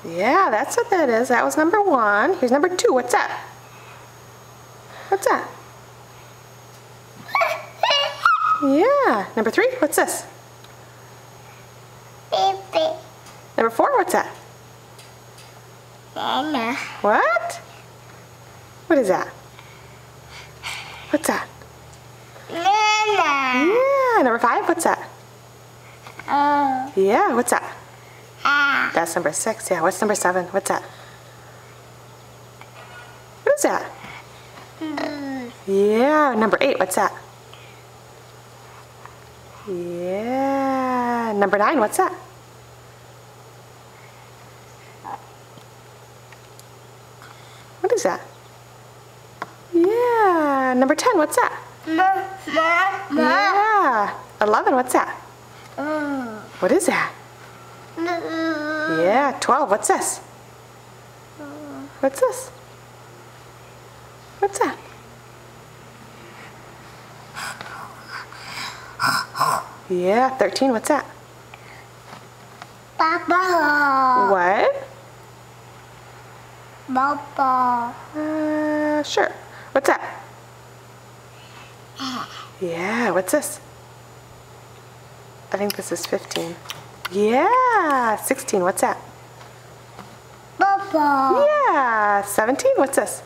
Yeah, that's what that is. That was number 1. Here's number 2. What's that? What's that? Yeah. Number 3. What's this? Baby. Number 4. What's that? Nana. What? What is that? What's that? Nana. Yeah. Number 5. What's that? Oh. Yeah. What's that? Ah. That's number 6. Yeah. What's number 7? What's that? What is that? Yeah. Number 8. What's that? Yeah. Number 9. What's that? What is that? Yeah. Number 10. What's that? Yeah. 11. What's that? What is that? Yeah. 12. What's this? What's this? What's that? Yeah. 13. What's that? Papa. What? Papa. Sure. What's that? Yeah. What's this? I think this is 15. Yeah. 16. What's that? Papa. Yeah. 17. What's this?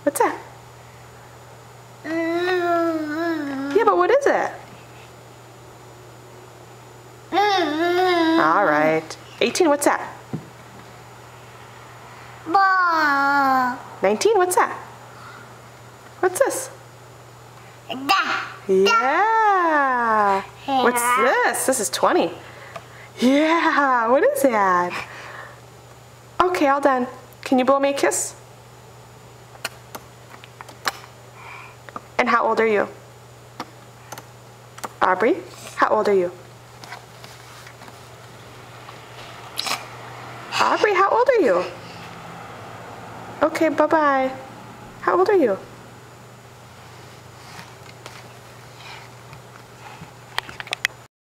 What's that? Yeah, but what is it? All right. 18. What's that? Ball. 19. What's that? What's this? Da. Yeah. What's this? This is 20. Yeah. What is that? Okay, all done. Can you blow me a kiss? And how old are you? Aubrey, how old are you? Aubrey, how old are you? Okay, bye-bye. How old are you?